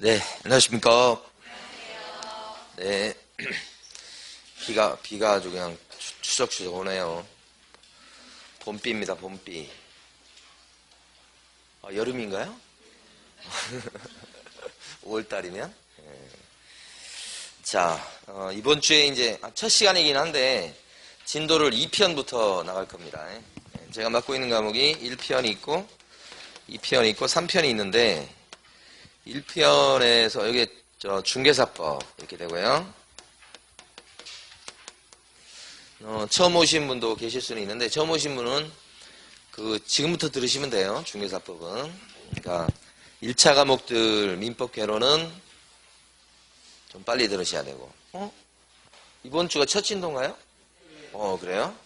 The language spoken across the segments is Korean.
네, 안녕하십니까. 네, 비가 아주 그냥 추적추적 오네요. 봄비입니다, 봄비. 여름인가요? 5월달이면? 자, 이번 주에 이제 첫 시간이긴 한데, 진도를 2편부터 나갈 겁니다. 제가 맡고 있는 과목이 1편이 있고, 2편이 있고, 3편이 있는데, 1편에서 여기 중개사법 이렇게 되고요. 처음 오신 분도 계실 수는 있는데 처음 오신 분은 지금부터 들으시면 돼요. 중개사법은. 그러니까 1차 과목들 민법 개론은 좀 빨리 들으셔야 되고. 이번 주가 첫 진도인가요? 그래요?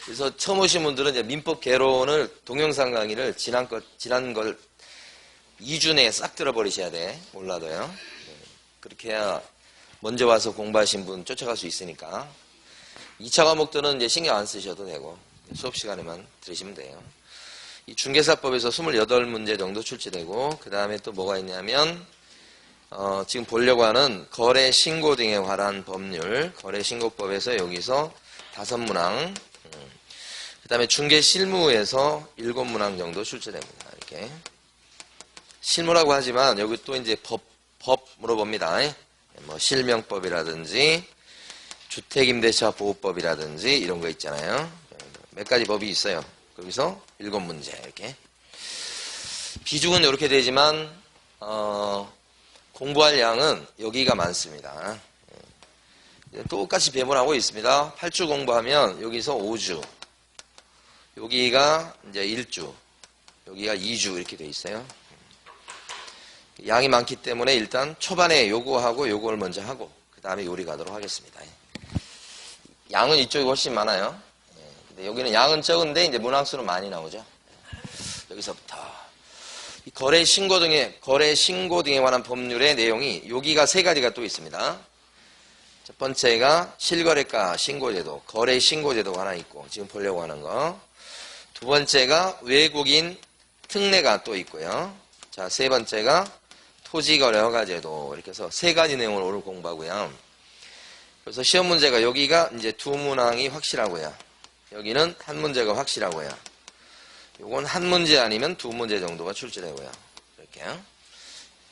그래서 처음 오신 분들은 이제 민법 개론을 동영상 강의를 지난 걸 2주 내에 싹 들어버리셔야 돼. 몰라도요. 그렇게 해야 먼저 와서 공부하신 분 쫓아갈 수 있으니까. 2차 과목들은 이제 신경 안 쓰셔도 되고 수업 시간에만 들으시면 돼요. 이 중개사법에서 28문제 정도 출제되고 그 다음에 또 뭐가 있냐면 지금 보려고 하는 거래 신고 등에 관한 법률, 거래 신고법에서 여기서 5문항, 그 다음에 중개 실무에서 7문항 정도 출제됩니다. 이렇게 실무라고 하지만 여기 또 이제 법 물어봅니다. 뭐 실명법이라든지 주택임대차 보호법이라든지 이런 거 있잖아요. 몇 가지 법이 있어요. 거기서 7문제 이렇게. 비중은 이렇게 되지만 공부할 양은 여기가 많습니다. 똑같이 배분하고 있습니다. 8주 공부하면 여기서 5주, 여기가 이제 1주, 여기가 2주 이렇게 돼 있어요. 양이 많기 때문에 일단 초반에 요거하고 요걸 먼저 하고 그 다음에 요리 가도록 하겠습니다. 양은 이쪽이 훨씬 많아요. 근데 여기는 양은 적은데 이제 문항수는 많이 나오죠. 여기서부터 이 거래 신고 등에 관한 법률의 내용이 여기가 3가지가 또 있습니다. 첫 번째가 실거래가 신고제도, 거래 신고제도가 하나 있고 지금 보려고 하는 거. 두 번째가 외국인 특례가 또 있고요. 자, 세 번째가 토지거래 허가제도. 이렇게 해서 3가지 내용을 오늘 공부하고요. 그래서 시험 문제가 여기가 이제 2문항이 확실하고요. 여기는 1문제가 확실하고요. 요건 1문제 아니면 2문제 정도가 출제되고요. 이렇게요.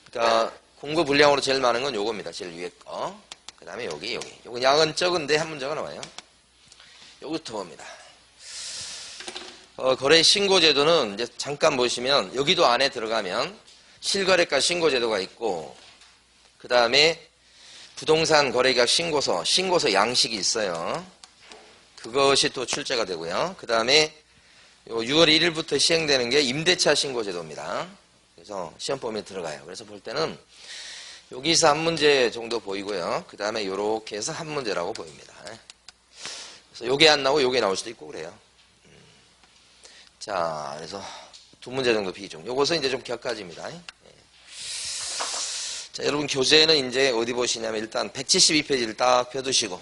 그러니까 공부 분량으로 제일 많은 건 요겁니다. 제일 위에 거. 그 다음에 여기. 요건 양은 적은데 1문제가 나와요. 요거부터 봅니다. 거래 신고제도는 이제 잠깐 보시면 여기도 안에 들어가면 실거래가 신고제도가 있고 그 다음에 부동산 거래계약 신고서 양식이 있어요. 그것이 또 출제가 되고요. 그 다음에 6월 1일부터 시행되는 게 임대차 신고제도입니다. 그래서 시험범위에 들어가요. 그래서 볼 때는 여기서 1문제 정도 보이고요. 그 다음에 이렇게 해서 1문제라고 보입니다. 그래서 요게 안 나오고 요게 나올 수도 있고 그래요. 자, 그래서 2문제 정도 비중. 요것은 이제 좀 격가집니다. 자, 여러분 교재는 이제 어디 보시냐면 일단 172페이지를 딱 펴두시고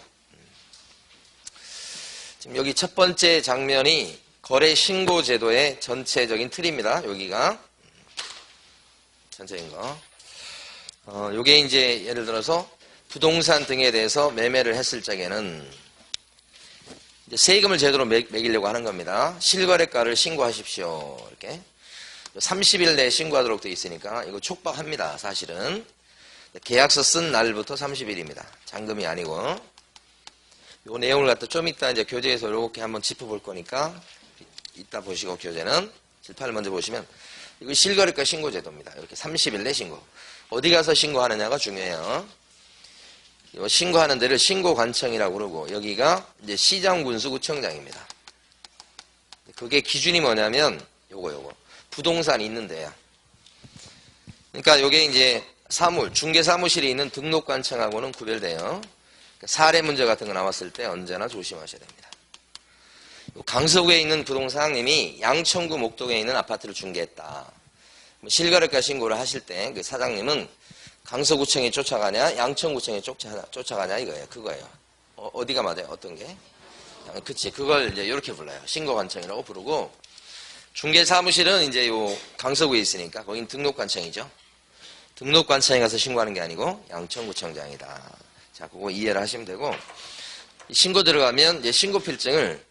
지금 여기 첫 번째 장면이 거래 신고 제도의 전체적인 틀입니다. 여기가 전체인 거. 요게 이제 예를 들어서 부동산 등에 대해서 매매를 했을 적에는 이제 세금을 제대로 매기려고 하는 겁니다. 실거래가를 신고하십시오. 이렇게 30일 내에 신고하도록 되어 있으니까 이거 촉박합니다. 사실은 계약서 쓴 날부터 30일입니다. 잔금이 아니고. 요 내용을 갖다 좀 이따 이제 교재에서 이렇게 한번 짚어볼 거니까 이따 보시고 교재는 질판을 먼저 보시면 이거 실거래가 신고제도입니다. 이렇게 30일 내 신고. 어디 가서 신고하느냐가 중요해요. 요 신고하는 데를 신고관청이라고 그러고 여기가 이제 시장군수구청장입니다. 그게 기준이 뭐냐면 요거 부동산이 있는 데야. 그러니까 요게 이제 중개사무실이 있는 등록관청하고는 구별돼요. 그러니까 사례 문제 같은 거 나왔을 때 언제나 조심하셔야 됩니다. 강서구에 있는 부동산님이 양천구 목동에 있는 아파트를 중개했다. 실거래가 신고를 하실 때 그 사장님은 강서구청에 쫓아가냐 양천구청에 쫓아가냐 이거예요. 그거예요. 어디가 맞아요? 어떤 게? 그치. 그걸 이제 이렇게 불러요. 신고관청이라고 부르고 중개사무실은 이제 요 강서구에 있으니까 거긴 등록관청이죠. 등록관청에 가서 신고하는 게 아니고 양천구청장이다. 자, 그거 이해를 하시면 되고, 신고 들어가면 이제 신고필증을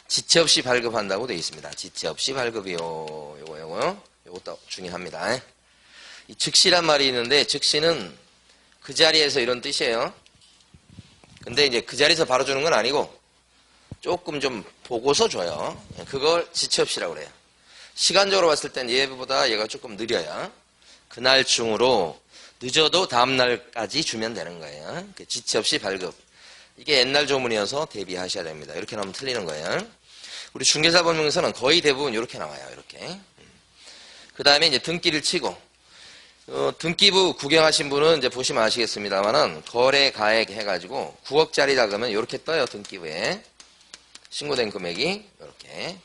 지체 없이 발급한다고 되어 있습니다. 지체 없이 발급이요. 요것도 중요합니다. 이 즉시란 말이 있는데, 즉시는 그 자리에서 이런 뜻이에요. 근데 이제 그 자리에서 바로 주는 건 아니고 조금 좀 보고서 줘요. 그걸 지체 없이라고 그래요. 시간적으로 봤을 땐 얘보다 얘가 조금 느려요. 그날 중으로 늦어도 다음날까지 주면 되는 거예요. 지체 없이 발급. 이게 옛날 조문이어서 대비하셔야 됩니다. 이렇게 나오면 틀리는 거예요. 우리 중개사법령에서는 거의 대부분 이렇게 나와요. 이렇게. 그 다음에 이제 등기를 치고, 등기부 구경하신 분은 이제 보시면 아시겠습니다만은 거래 가액 해가지고 9억짜리다 그러면 이렇게 떠요. 등기부에. 신고된 금액이 이렇게.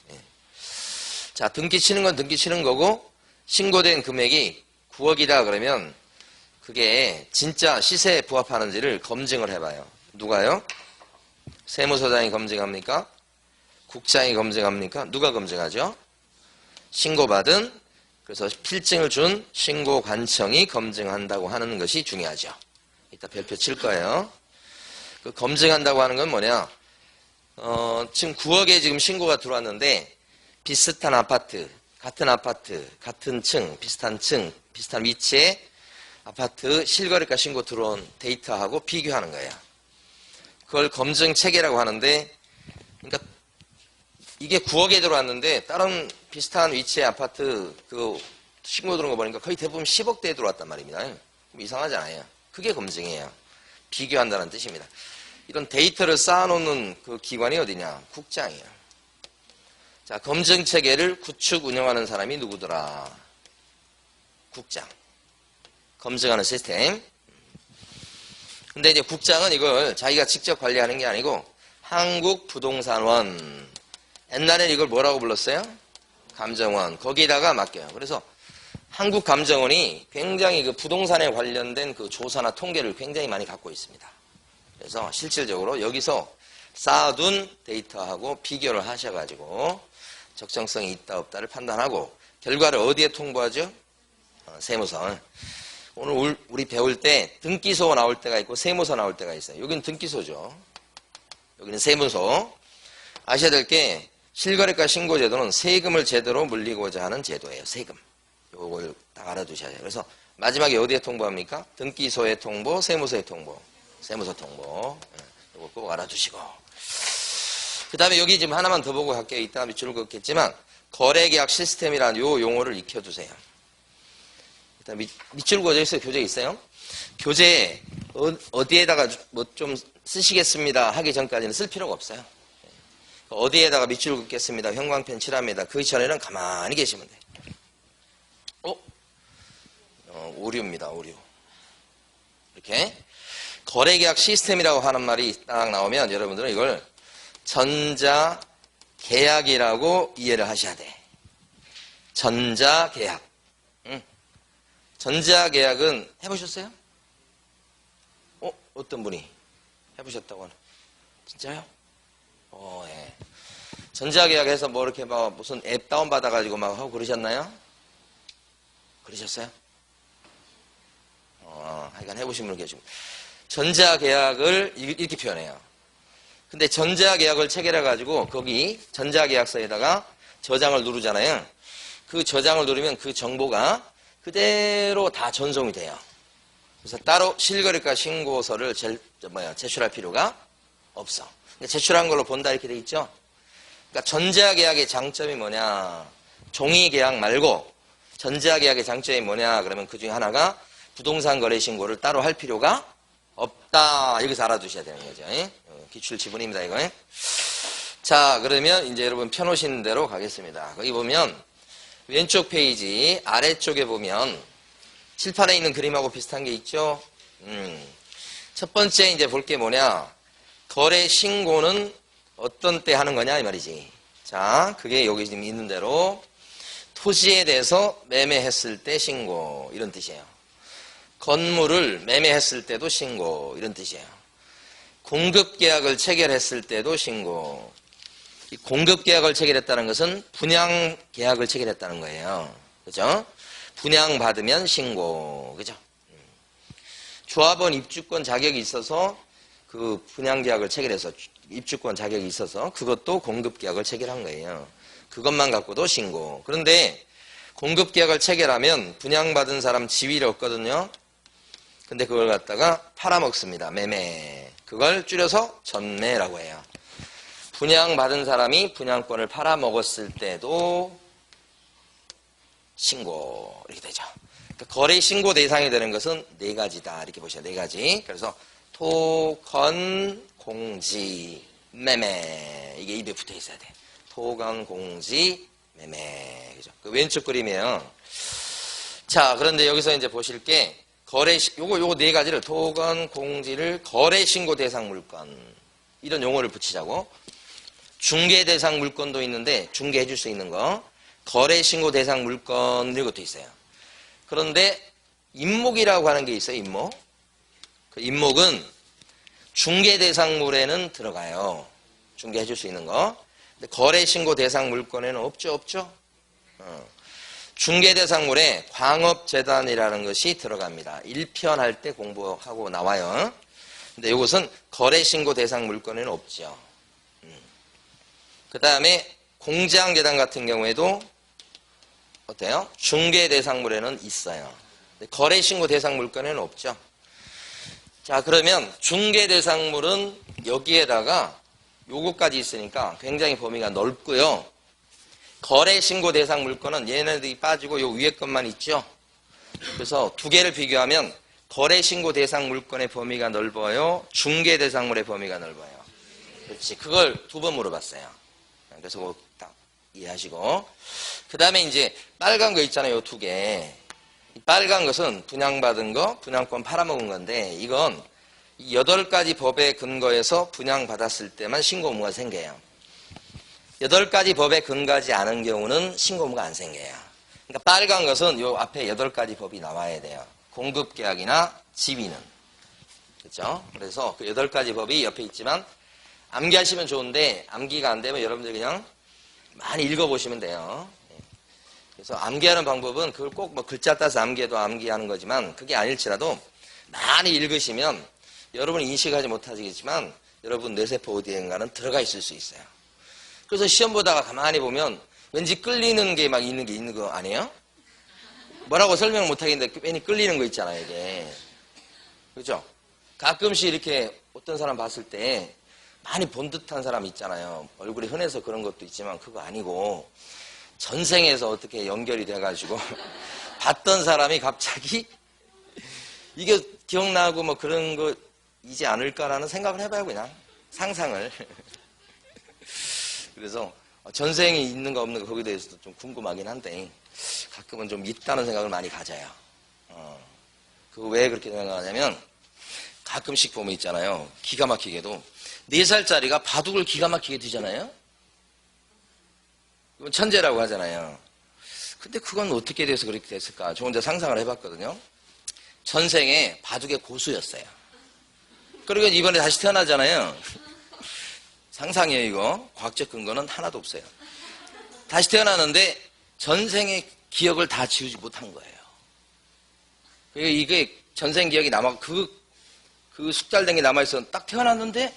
자, 등기 치는 건 등기 치는 거고, 신고된 금액이 9억이다 그러면 그게 진짜 시세에 부합하는지를 검증을 해봐요. 누가요? 세무서장이 검증합니까? 국장이 검증합니까? 누가 검증하죠? 신고받은, 그래서 필증을 준 신고관청이 검증한다고 하는 것이 중요하죠. 이따 별표 칠 거예요. 그 검증한다고 하는 건 뭐냐? 지금 9억에 지금 신고가 들어왔는데, 비슷한 아파트, 같은 층, 비슷한 위치에 아파트 실거래가 신고 들어온 데이터하고 비교하는 거예요. 그걸 검증 체계라고 하는데, 그러니까 이게 9억에 들어왔는데 다른 비슷한 위치의 아파트 그 신고 들어온 거 보니까 거의 대부분 10억대에 들어왔단 말입니다. 그럼 이상하잖아요. 그게 검증이에요. 비교한다는 뜻입니다. 이런 데이터를 쌓아놓는 그 기관이 어디냐? 국장이에요. 자, 검증 체계를 구축 운영하는 사람이 누구더라? 국장. 검증하는 시스템. 근데 이제 국장은 이걸 자기가 직접 관리하는 게 아니고 한국부동산원. 옛날엔 이걸 뭐라고 불렀어요? 감정원. 거기에다가 맡겨요. 그래서 한국감정원이 굉장히 그 부동산에 관련된 그 조사나 통계를 굉장히 많이 갖고 있습니다. 그래서 실질적으로 여기서 쌓아둔 데이터하고 비교를 하셔가지고 적정성이 있다 없다를 판단하고 결과를 어디에 통보하죠? 세무서. 오늘 우리 배울 때 등기소 나올 때가 있고 세무서 나올 때가 있어요. 여기는 등기소죠. 여기는 세무서. 아셔야 될 게 실거래가 신고제도는 세금을 제대로 물리고자 하는 제도예요. 세금. 요걸 딱 알아두셔야 돼요. 그래서 마지막에 어디에 통보합니까? 등기소에 통보, 세무서에 통보. 세무서 통보. 요거 꼭 알아두시고. 그 다음에 여기 지금 하나만 더 보고 갈게요. 이따 밑줄을 긋겠지만 거래계약 시스템이라는 요 용어를 익혀두세요. 일단 밑줄 그어져 있어요. 교재 있어요. 교재에 어디에다가 뭐 좀 쓰시겠습니다 하기 전까지는 쓸 필요가 없어요. 어디에다가 밑줄 긋겠습니다. 형광펜 칠합니다. 그 전에는 가만히 계시면 돼요. 오류입니다. 오류. 이렇게 거래계약 시스템이라고 하는 말이 딱 나오면 여러분들은 이걸 전자계약이라고 이해를 하셔야 돼. 전자계약. 전자계약은 해보셨어요? 어떤 분이 해보셨다고 하나? 진짜요? 예. 전자계약해서 뭐 이렇게 막 무슨 앱 다운받아가지고 막 하고 그러셨나요? 그러셨어요? 하여간 해보신 분 계시고. 전자계약을 이렇게 표현해요. 근데 전자계약을 체결해가지고 거기 전자계약서에다가 저장을 누르잖아요. 그 저장을 누르면 그 정보가 그대로 다 전송이 돼요. 그래서 따로 실거래가 신고서를 제출할 필요가 없어. 근데 제출한 걸로 본다 이렇게 돼 있죠. 그러니까 전자계약의 장점이 뭐냐? 종이계약 말고 전자계약의 장점이 뭐냐? 그러면 그 중에 하나가 부동산 거래 신고를 따로 할 필요가 없다. 여기서 알아두셔야 되는 거죠. 기출 지분입니다, 이거. 자, 그러면 이제 여러분 펴놓으신 대로 가겠습니다. 거기 보면 왼쪽 페이지 아래쪽에 보면 칠판에 있는 그림하고 비슷한 게 있죠. 첫 번째 이제 볼 게 뭐냐? 거래 신고는 어떤 때 하는 거냐 이 말이지. 자, 그게 여기 지금 있는 대로 토지에 대해서 매매했을 때 신고 이런 뜻이에요. 건물을 매매했을 때도 신고 이런 뜻이에요. 공급계약을 체결했을 때도 신고. 이 공급계약을 체결했다는 것은 분양계약을 체결했다는 거예요. 그죠? 분양받으면 신고. 그죠? 조합원 입주권 자격이 있어서 그 분양계약을 체결해서 입주권 자격이 있어서 그것도 공급계약을 체결한 거예요. 그것만 갖고도 신고. 그런데 공급계약을 체결하면 분양받은 사람 지위를 얻거든요. 근데 그걸 갖다가 팔아먹습니다. 매매. 그걸 줄여서 전매라고 해요. 분양받은 사람이 분양권을 팔아먹었을 때도 신고 이렇게 되죠. 그러니까 거래 신고 대상이 되는 것은 네 가지다 이렇게 보셔요. 네 가지. 그래서 토건, 공지, 매매 이게 입에 붙어 있어야 돼. 토건, 공지, 매매. 그죠? 그 왼쪽 그림이에요. 자, 그런데 여기서 이제 보실 게 요거 네 가지를 토건, 공지를 거래 신고 대상 물건 이런 용어를 붙이자고. 중개 대상 물건도 있는데 중개해 줄 수 있는 거. 거래 신고 대상 물건 이것도 있어요. 그런데 임목이라고 하는 게 있어요. 임목. 그 임목은 중개 대상물에는 들어가요. 중개해 줄 수 있는 거. 근데 거래 신고 대상 물건에는 없죠. 중개 대상물에 광업재단이라는 것이 들어갑니다. 1편 할 때 공부하고 나와요. 근데 이것은 거래 신고 대상 물건에는 없죠. 그 다음에 공장재단 같은 경우에도 어때요? 중개 대상물에는 있어요. 거래 신고 대상 물건에는 없죠. 자, 그러면 중개 대상물은 여기에다가 요거까지 있으니까 굉장히 범위가 넓고요. 거래 신고 대상 물건은 얘네들이 빠지고 요 위에 것만 있죠. 그래서 두 개를 비교하면 거래 신고 대상 물건의 범위가 넓어요. 중개 대상물의 범위가 넓어요. 그렇지. 그걸 두 번 물어봤어요. 그래서 그거 딱 이해하시고. 그 다음에 이제 빨간 거 있잖아요. 요 두 개. 빨간 것은 분양받은 거, 분양권 팔아먹은 건데 이건 8가지 법에 근거해서 분양받았을 때만 신고 의무가 생겨요. 8가지 법에 근거하지 않은 경우는 신고 의무가 안 생겨요. 그러니까 빨간 것은 요 앞에 8가지 법이 나와야 돼요. 공급계약이나 지위는. 그렇죠? 그래서 그 8가지 법이 옆에 있지만 암기하시면 좋은데 암기가 안 되면 여러분들 그냥 많이 읽어보시면 돼요. 그래서 암기하는 방법은 그걸 꼭 뭐 글자 따서 암기해도 암기하는 거지만 그게 아닐지라도 많이 읽으시면 여러분이 인식하지 못하시겠지만 여러분 뇌세포 어디엔가는 들어가 있을 수 있어요. 그래서 시험 보다가 가만히 보면 왠지 끌리는 게 막 있는 거 아니에요? 뭐라고 설명 못하겠는데 괜히 끌리는 거 있잖아요, 이게. 그죠? 가끔씩 이렇게 어떤 사람 봤을 때 많이 본 듯한 사람 있잖아요. 얼굴이 흔해서 그런 것도 있지만 그거 아니고 전생에서 어떻게 연결이 돼가지고 봤던 사람이 갑자기 이게 기억나고 뭐 그런 거이지 않을까라는 생각을 해봐요. 그냥 상상을. 그래서 전생이 있는 거 없는 거 거기에 대해서도 좀 궁금하긴 한데 가끔은 좀 있다는 생각을 많이 가져요. 그거 왜 그렇게 생각하냐면 가끔씩 보면 있잖아요. 기가 막히게도 4살짜리가 바둑을 기가 막히게 두잖아요. 그건 천재라고 하잖아요. 근데 그건 어떻게 돼서 그렇게 됐을까? 저 혼자 상상을 해봤거든요. 전생에 바둑의 고수였어요. 그리고 이번에 다시 태어나잖아요. 상상이에요, 이거. 과학적 근거는 하나도 없어요. 다시 태어나는데 전생의 기억을 다 지우지 못한 거예요. 이게 전생 기억이 그 숙달된 게 남아있어. 딱 태어났는데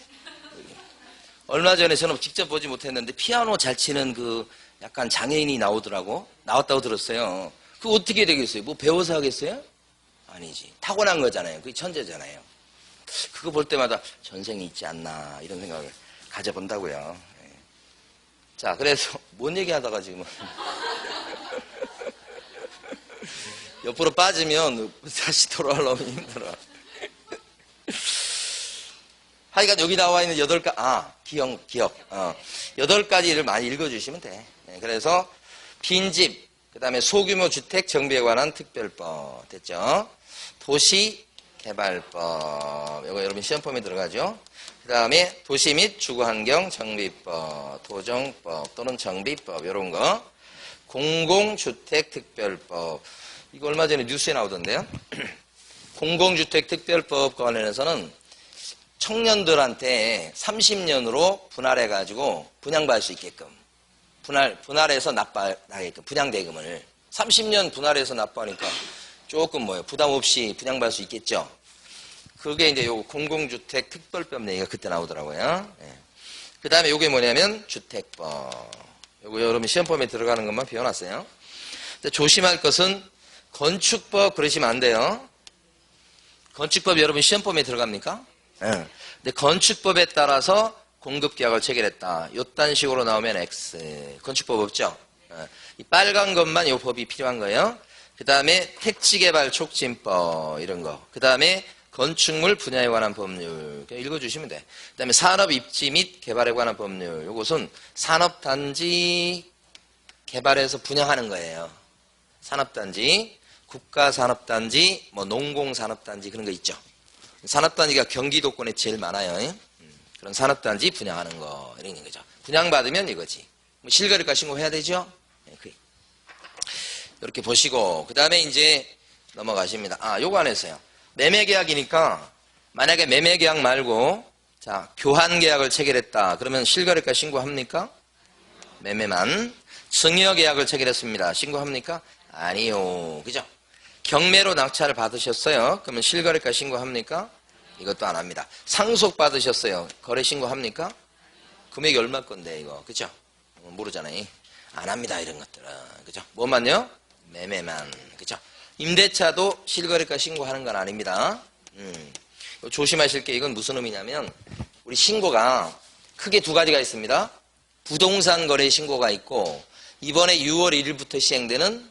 얼마 전에 저는 직접 보지 못했는데 피아노 잘 치는 그 약간 장애인이 나왔다고 들었어요. 그거 어떻게 되겠어요? 뭐 배워서 하겠어요? 아니지. 타고난 거잖아요. 그게 천재잖아요. 그거 볼 때마다 전생이 있지 않나 이런 생각을 가져본다고요. 자, 그래서 뭔 얘기하다가 지금 옆으로 빠지면 다시 돌아오려면 힘들어. 하여간 여기 나와 있는 8가지, 8가지를 많이 읽어주시면 돼. 그래서 빈집, 그 다음에 소규모 주택 정비에 관한 특별법 됐죠? 도시개발법, 이거 여러분 시험범위에 들어가죠? 그 다음에 도시 및 주거환경 정비법, 도정법 또는 정비법 이런 거. 공공주택 특별법, 이거 얼마 전에 뉴스에 나오던데요. 공공주택 특별법 관련해서는 청년들한테 30년으로 분할해가지고 분양받을 수 있게끔 분할해서 납부하게끔 분양대금을 30년 분할해서 납부하니까 조금 부담 없이 분양받을 수 있겠죠. 그게 이제 요 공공주택 특별법 얘기가 그때 나오더라고요. 예. 그 다음에 요게 뭐냐면 주택법. 요거 여러분 시험범위에 들어가는 것만 비워놨어요. 조심할 것은 건축법 그러시면 안 돼요. 건축법 여러분 시험범위에 들어갑니까? 예. 근데 건축법에 따라서 공급계약을 체결했다. 요딴 식으로 나오면 X. 건축법 없죠? 예. 이 빨간 것만 요 법이 필요한 거예요. 그 다음에 택지개발 촉진법 이런 거. 그 다음에 건축물 분야에 관한 법률 읽어주시면 돼. 그 다음에 산업 입지 및 개발에 관한 법률. 요것은 산업단지 개발해서 분양하는 거예요. 산업단지, 국가산업단지, 농공산업단지 그런 거 있죠. 산업단지가 경기도권에 제일 많아요. 그런 산업단지 분양하는 거 이런 거죠. 분양받으면 이거지. 실거래가 신고해야 되죠. 이렇게 보시고 그 다음에 이제 넘어가십니다. 요거 안 했어요. 매매계약이니까 만약에 매매계약 말고 자 교환계약을 체결했다. 그러면 실거래가 신고합니까? 매매만. 증여계약을 체결했습니다. 신고합니까? 아니요. 그죠? 경매로 낙찰을 받으셨어요. 그러면 실거래가 신고합니까? 이것도 안 합니다. 상속 받으셨어요. 거래 신고합니까? 금액이 얼마 건데 이거 그죠? 모르잖아요. 안 합니다. 이런 것들은 그죠? 뭐만요? 매매만 그죠? 임대차도 실거래가 신고하는 건 아닙니다. 조심하실 게 이건 무슨 의미냐면 우리 신고가 크게 두 가지가 있습니다. 부동산 거래 신고가 있고 이번에 6월 1일부터 시행되는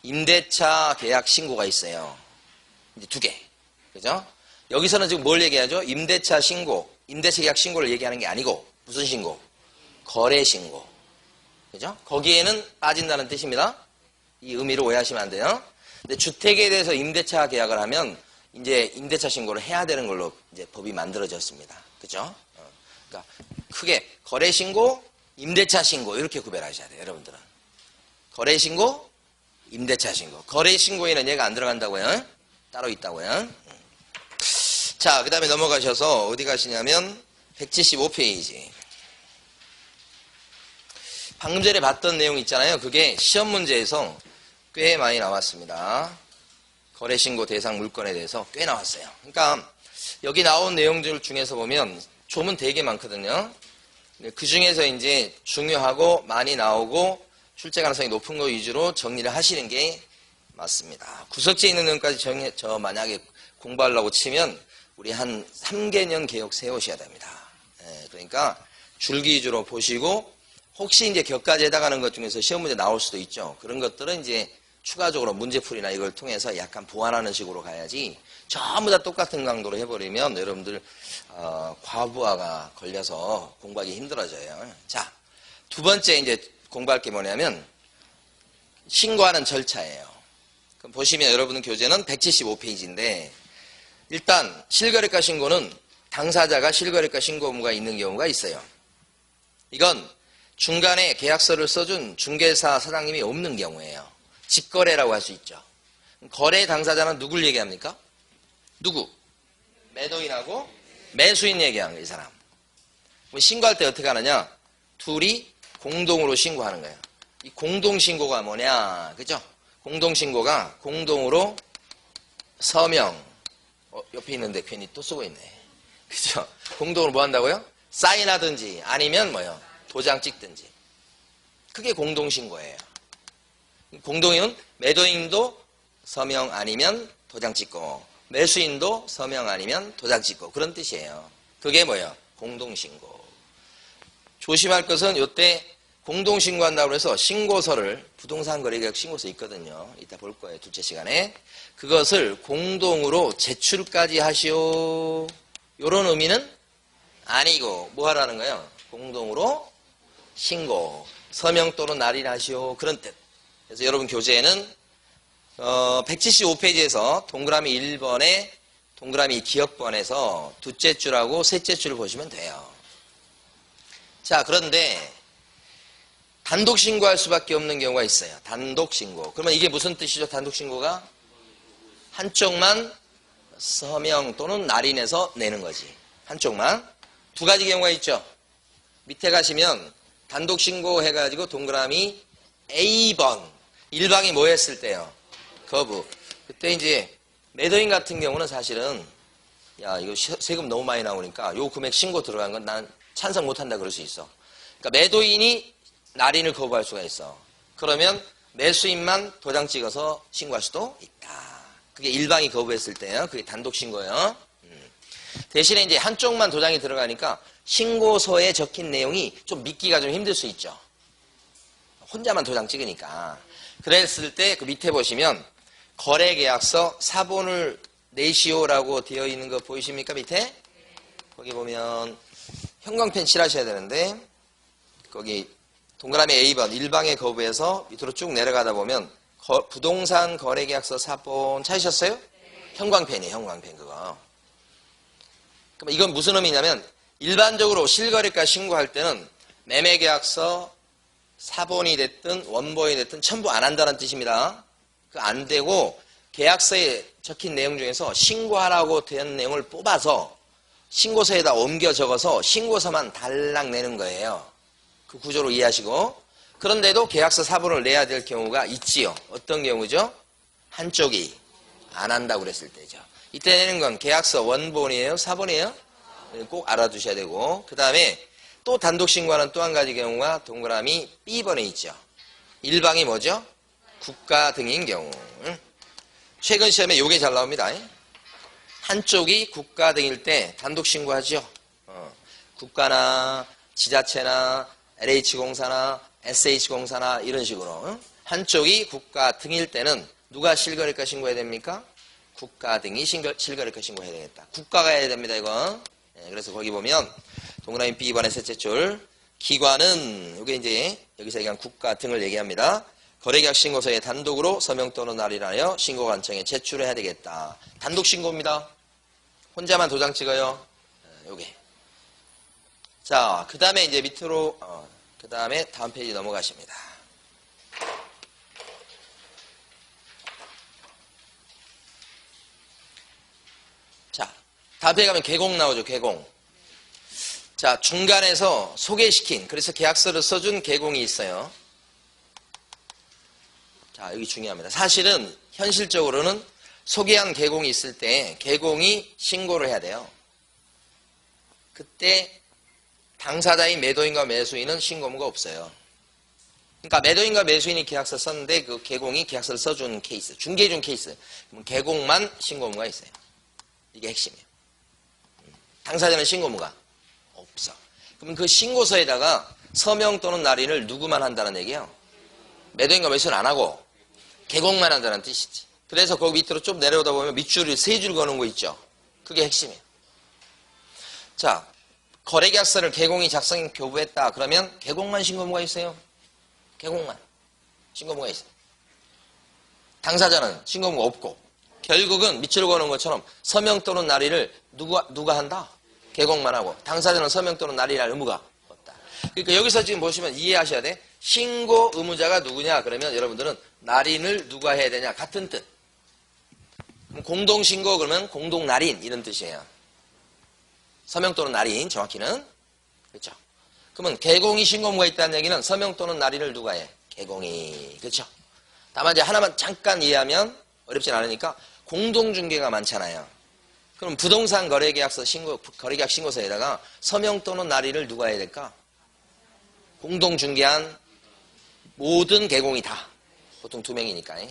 임대차 계약 신고가 있어요. 이제 두 개. 그죠? 여기서는 지금 뭘 얘기하죠? 임대차 신고, 임대차 계약 신고를 얘기하는 게 아니고 무슨 신고? 거래 신고. 그죠? 거기에는 빠진다는 뜻입니다. 이 의미를 오해하시면 안 돼요. 근데 주택에 대해서 임대차 계약을 하면 이제 임대차 신고를 해야 되는 걸로 이제 법이 만들어졌습니다. 그죠? 그러니까 크게 거래 신고, 임대차 신고 이렇게 구별하셔야 돼요. 여러분들은. 거래 신고, 임대차 신고. 거래 신고에는 얘가 안 들어간다고요. 따로 있다고요. 자, 그 다음에 넘어가셔서 어디 가시냐면 175페이지. 방금 전에 봤던 내용 있잖아요. 그게 시험 문제에서 꽤 많이 나왔습니다. 거래신고 대상 물건에 대해서 꽤 나왔어요. 그러니까 여기 나온 내용들 중에서 보면 조문 되게 많거든요. 그 중에서 이제 중요하고 많이 나오고 출제 가능성이 높은 거 위주로 정리를 하시는 게 맞습니다. 구석지에 있는 내용까지 만약에 공부하려고 치면 우리 한 3개년 계획 세우셔야 됩니다. 그러니까 줄기 위주로 보시고 혹시 이제 격까지 해당하는 것 중에서 시험 문제 나올 수도 있죠. 그런 것들은 이제 추가적으로 문제풀이나 이걸 통해서 약간 보완하는 식으로 가야지 전부 다 똑같은 강도로 해버리면 여러분들 과부하가 걸려서 공부하기 힘들어져요. 자, 두 번째 이제 공부할 게 뭐냐면 신고하는 절차예요. 그럼 보시면 여러분 교재는 175페이지인데 일단 실거래가 신고는 당사자가 실거래가 신고 의무가 있는 경우가 있어요. 이건 중간에 계약서를 써준 중개사 사장님이 없는 경우예요. 직거래라고 할 수 있죠. 거래 당사자는 누굴 얘기합니까? 누구? 매도인하고 매수인 얘기하는 거예요. 이 사람. 신고할 때 어떻게 하느냐? 둘이 공동으로 신고하는 거예요. 이 공동신고가 뭐냐? 그죠? 공동신고가 공동으로 서명. 옆에 있는데 괜히 또 쓰고 있네. 그죠? 공동으로 뭐 한다고요? 사인하든지 아니면 뭐요? 도장 찍든지. 그게 공동신고예요. 공동인은 매도인도 서명 아니면 도장 찍고 매수인도 서명 아니면 도장 찍고 그런 뜻이에요. 그게 뭐예요? 공동신고. 조심할 것은 이때 공동신고한다고 해서 신고서를 부동산 거래계약 신고서 있거든요. 이따 볼 거예요. 둘째 시간에. 그것을 공동으로 제출까지 하시오. 이런 의미는 아니고 뭐 하라는 거예요? 공동으로 신고. 서명 또는 날인하시오. 그런 뜻. 그래서 여러분 교재에는 175페이지에서 동그라미 1번에 동그라미 기억번에서 둘째 줄하고 셋째 줄을 보시면 돼요. 자, 그런데 단독 신고할 수밖에 없는 경우가 있어요. 단독 신고. 그러면 이게 무슨 뜻이죠? 단독 신고가 한쪽만 서명 또는 날인해서 내는 거지. 한쪽만. 두 가지 경우가 있죠. 밑에 가시면 단독 신고해가지고 동그라미 A번. 일방이 뭐 했을 때요? 거부. 그때 이제 매도인 같은 경우는 사실은 야 이거 세금 너무 많이 나오니까 요 금액 신고 들어간 건 난 찬성 못한다 그럴 수 있어. 그러니까 매도인이 날인을 거부할 수가 있어. 그러면 매수인만 도장 찍어서 신고할 수도 있다. 그게 일방이 거부했을 때요. 그게 단독 신고예요. 대신에 이제 한쪽만 도장이 들어가니까 신고서에 적힌 내용이 좀 믿기가 좀 힘들 수 있죠. 혼자만 도장 찍으니까. 그랬을 때 그 밑에 보시면 거래계약서 사본을 내시오라고 되어 있는 거 보이십니까? 밑에? 거기 보면 형광펜 칠하셔야 되는데 거기 동그라미 A번 일방의 거부에서 밑으로 쭉 내려가다 보면 부동산 거래계약서 사본 찾으셨어요? 형광펜이에요. 형광펜 그거. 그럼 이건 무슨 의미냐면 일반적으로 실거래가 신고할 때는 매매계약서 사본이 됐든 원본이 됐든 첨부 안 한다는 뜻입니다. 그 안 되고 계약서에 적힌 내용 중에서 신고하라고 된 내용을 뽑아서 신고서에다 옮겨 적어서 신고서만 달랑 내는 거예요. 그 구조로 이해하시고. 그런데도 계약서 사본을 내야 될 경우가 있지요. 어떤 경우죠? 한쪽이 안 한다고 그랬을 때죠. 이때 내는 건 계약서 원본이에요? 사본이에요? 꼭 알아두셔야 되고. 그 다음에 또 단독 신고하는 또 한 가지 경우가 동그라미 B번에 있죠. 일방이 뭐죠? 국가 등인 경우. 최근 시험에 요게 잘 나옵니다. 한쪽이 국가 등일 때 단독 신고하죠. 국가나 지자체나 LH공사나 SH공사나 이런 식으로 한쪽이 국가 등일 때는 누가 실거래가 신고해야 됩니까? 국가 등이 실거래가 신고해야 되겠다. 국가가 해야 됩니다. 이거. 그래서 거기 보면 동그라미 B번의 셋째 줄 기관은 이게 이제 여기서 얘기한 국가 등을 얘기합니다. 거래계약 신고서에 단독으로 서명 또는 날인하여 신고관청에 제출해야 되겠다. 단독 신고입니다. 혼자만 도장 찍어요. 요게. 자, 그 다음에 이제 밑으로, 그 다음에 다음 페이지 넘어가십니다. 자, 다음 페이지 가면 개공 나오죠, 개공. 자, 중간에서 소개시킨, 그래서 계약서를 써준 개공이 있어요. 자, 여기 중요합니다. 사실은 현실적으로는 소개한 개공이 있을 때 개공이 신고를 해야 돼요. 그때 당사자인 매도인과 매수인은 신고무가 없어요. 그러니까 매도인과 매수인이 계약서 썼는데 그 개공이 계약서를 써준 케이스, 중개해준 케이스. 그럼 개공만 신고무가 있어요. 이게 핵심이에요. 당사자는 신고무가 없어. 그럼 그 신고서에다가 서명 또는 날인을 누구만 한다는 얘기예요? 매도인과 매수인은 안 하고 개공만 한다는 뜻이지. 그래서 거기 밑으로 좀 내려오다 보면 밑줄을 세 줄 거는 거 있죠. 그게 핵심이에요. 자, 거래계약서를 개공이 작성해 교부했다. 그러면 개공만 신고무가 있어요. 개공만 신고무가 있어요. 당사자는 신고무가 없고 결국은 밑줄 거는 것처럼 서명 또는 날인을 누가 한다? 개공만 하고 당사자는 서명 또는 날인할 의무가 없다. 그러니까 여기서 지금 보시면 이해하셔야 돼. 신고 의무자가 누구냐? 그러면 여러분들은 날인을 누가 해야 되냐? 같은 뜻. 공동신고 그러면 공동날인 이런 뜻이에요. 서명 또는 날인 정확히는. 그렇죠. 그러면 개공이 신고무가 있다는 얘기는 서명 또는 날인을 누가 해? 개공이. 그렇죠. 다만 이제 하나만 잠깐 이해하면 어렵진 않으니까 공동중개가 많잖아요. 그럼 부동산 거래계약서 거래계약 신고서에다가 서명 또는 날인을 누가 해야 될까? 공동중개한 모든 개공이 다. 보통 2명이니까.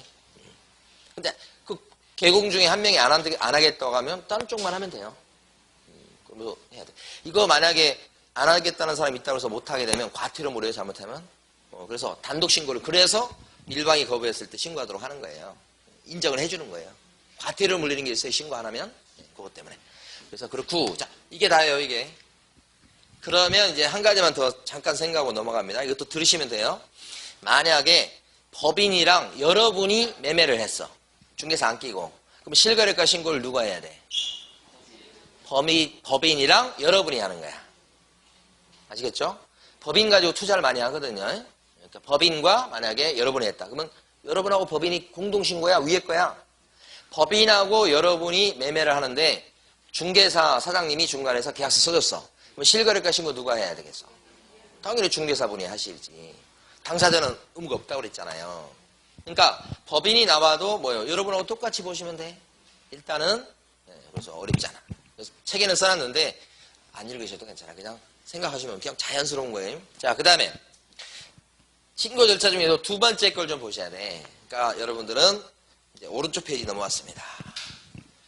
근데 그 개공 중에 한 명이 안 하겠다고 하면 다른 쪽만 하면 돼요. 그럼 해야 돼. 이거 만약에 안 하겠다는 사람이 있다고 해서 못 하게 되면 과태료 물어요, 잘못하면. 그래서 단독 신고를 그래서 일방이 거부했을 때 신고하도록 하는 거예요. 인정을 해주는 거예요. 과태료 물리는 게 있어요, 신고 안 하면. 그것 때문에. 그래서 그렇고 자, 이게 다예요, 이게. 그러면 이제 한 가지만 더 잠깐 생각하고 넘어갑니다. 이것도 들으시면 돼요. 만약에 법인이랑 여러분이 매매를 했어. 중개사 안 끼고. 그럼 실거래가 신고를 누가 해야 돼? 법인이랑 여러분이 하는 거야. 아시겠죠? 법인 가지고 투자를 많이 하거든요. 그러니까 법인과 만약에 여러분이 했다. 그러면 여러분하고 법인이 공동신고야? 위에 거야? 법인하고 여러분이 매매를 하는데 중개사 사장님이 중간에서 계약서 써줬어. 그럼 실거래가 신고 누가 해야 되겠어? 당연히 중개사분이 하실지. 당사자는 의무가 없다고 그랬잖아요. 그러니까 법인이 나와도 뭐요? 여러분하고 똑같이 보시면 돼. 일단은 그래서 어렵지 않아. 그래서 책에는 써놨는데 안 읽으셔도 괜찮아. 그냥 생각하시면 그냥 자연스러운 거예요. 자, 그 다음에 신고 절차 중에서 두 번째 걸 좀 보셔야 돼. 그러니까 여러분들은 이제 오른쪽 페이지 넘어왔습니다.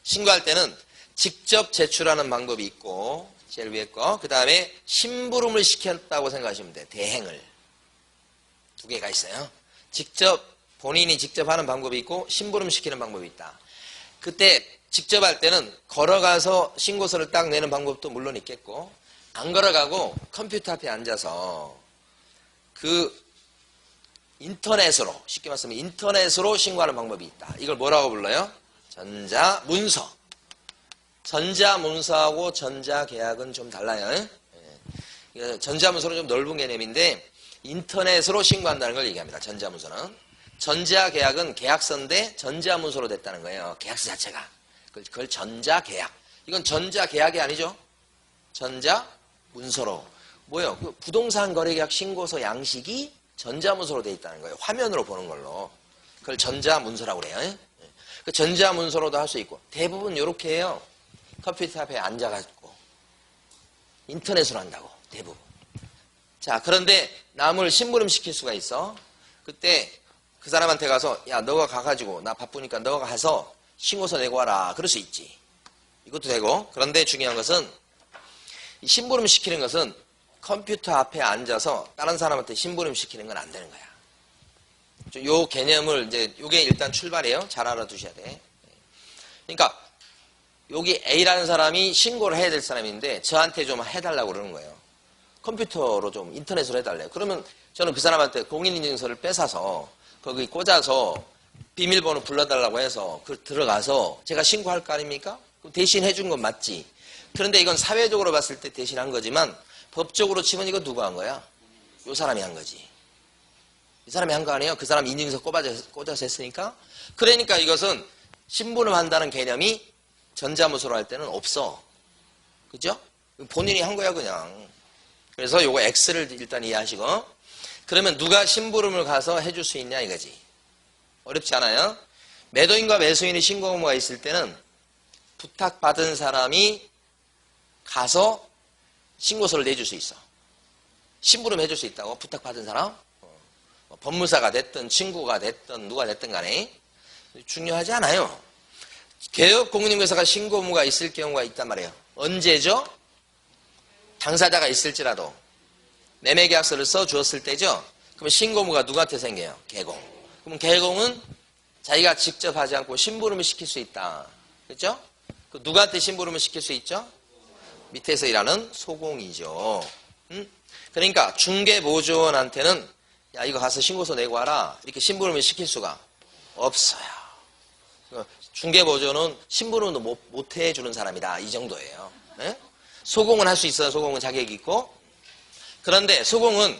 신고할 때는 직접 제출하는 방법이 있고 제일 위에 거, 그 다음에 심부름을 시켰다고 생각하시면 돼. 대행을. 두 개가 있어요. 본인이 직접 하는 방법이 있고 심부름 시키는 방법이 있다. 그때 직접 할 때는 걸어가서 신고서를 딱 내는 방법도 물론 있겠고, 안 걸어가고 컴퓨터 앞에 앉아서 그 인터넷으로, 쉽게 말하면 인터넷으로 신고하는 방법이 있다. 이걸 뭐라고 불러요? 전자문서. 전자문서하고 전자계약은 좀 달라요. 전자문서는 좀 넓은 개념인데 인터넷으로 신고한다는 걸 얘기합니다. 전자문서는. 전자계약은 계약서인데 전자문서로 됐다는 거예요. 계약서 자체가. 그걸 전자계약. 이건 전자계약이 아니죠. 전자문서로. 뭐예요? 그 부동산 거래계약 신고서 양식이 전자문서로 돼 있다는 거예요. 화면으로 보는 걸로. 그걸 전자문서라고 그래요. 그 전자문서로도 할 수 있고 대부분 이렇게 해요. 컴퓨터 앞에 앉아가지고 인터넷으로 한다고 대부분. 자, 그런데 남을 심부름 시킬 수가 있어. 그때 그 사람한테 가서 야, 너가 가가지고 나 바쁘니까 너가 가서 신고서 내고 와라. 그럴 수 있지. 이것도 되고. 그런데 중요한 것은 이 심부름 시키는 것은 컴퓨터 앞에 앉아서 다른 사람한테 심부름 시키는 건 안 되는 거야. 요 개념을 이제 요게 일단 출발이에요. 잘 알아두셔야 돼. 그러니까 여기 A라는 사람이 신고를 해야 될 사람인데 저한테 좀 해달라고 그러는 거예요. 컴퓨터로 좀 인터넷으로 해달래요. 그러면 저는 그 사람한테 공인인증서를 뺏어서 거기 꽂아서 비밀번호 불러달라고 해서 그 들어가서 제가 신고할 거 아닙니까? 대신 해준 건 맞지. 그런데 이건 사회적으로 봤을 때 대신한 거지만 법적으로 치면 이거 누가 한 거야? 요 사람이 한 거지. 이 사람이 한 거 아니에요? 그 사람 인증서 꽂아서 했으니까. 그러니까 이것은 심부름 한다는 개념이 전자문서로 할 때는 없어. 그죠? 본인이 한 거야 그냥. 그래서 요거 X를 일단 이해하시고, 그러면 누가 심부름을 가서 해줄 수 있냐 이거지. 어렵지 않아요? 매도인과 매수인의 신고 의무가 있을 때는 부탁받은 사람이 가서 신고서를 내줄 수 있어. 심부름 해줄 수 있다고? 부탁받은 사람? 법무사가 됐든 친구가 됐든 누가 됐든 간에 중요하지 않아요. 개업공인중개사가 신고 의무가 있을 경우가 있단 말이에요. 언제죠? 당사자가 있을지라도 매매계약서를 써주었을 때죠. 그럼 신고 의무가 누구한테 생겨요? 개공. 그럼 개공은 자기가 직접 하지 않고 심부름을 시킬 수 있다. 그렇죠? 그 누구한테 심부름을 시킬 수 있죠? 밑에서 일하는 소공이죠. 그러니까 중개보조원한테는 야 이거 가서 신고서 내고 와라 이렇게 심부름을 시킬 수가 없어요. 중개보조는 심부름도 못 해주는 사람이다 이 정도예요. 네? 소공은 할 수 있어요. 소공은 자격이 있고. 그런데 소공은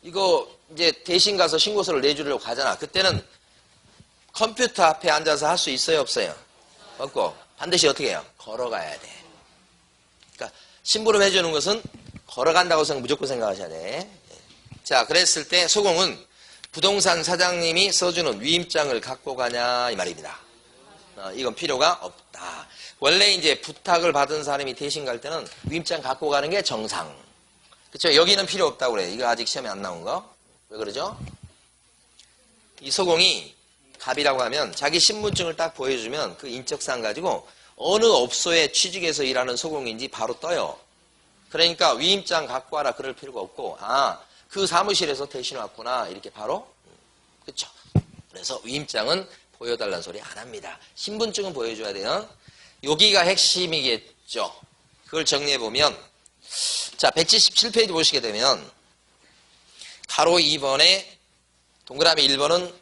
이거 이제 대신 가서 신고서를 내주려고 하잖아. 그때는 컴퓨터 앞에 앉아서 할 수 있어요 없어요? 없고 반드시 어떻게 해요? 걸어가야 돼. 그러니까 심부름 해주는 것은 걸어간다고 무조건 생각하셔야 돼. 자, 그랬을 때 소공은 부동산 사장님이 써주는 위임장을 갖고 가냐 이 말입니다. 이건 필요가 없다. 원래 이제 부탁을 받은 사람이 대신 갈 때는 위임장 갖고 가는 게 정상. 그렇죠? 여기는 필요 없다고 그래요. 이거 아직 시험에 안 나온 거. 왜 그러죠? 이 소공이 갑이라고 하면 자기 신분증을 딱 보여주면 그 인적사항 가지고 어느 업소에 취직해서 일하는 소공인지 바로 떠요. 그러니까 위임장 갖고 와라 그럴 필요가 없고 그 사무실에서 대신 왔구나 이렇게 바로. 그렇죠? 그래서 위임장은 보여달라는 소리 안 합니다. 신분증은 보여줘야 돼요. 여기가 핵심이겠죠. 그걸 정리해보면 자 177페이지 보시게 되면 가로 2번에 동그라미 1번은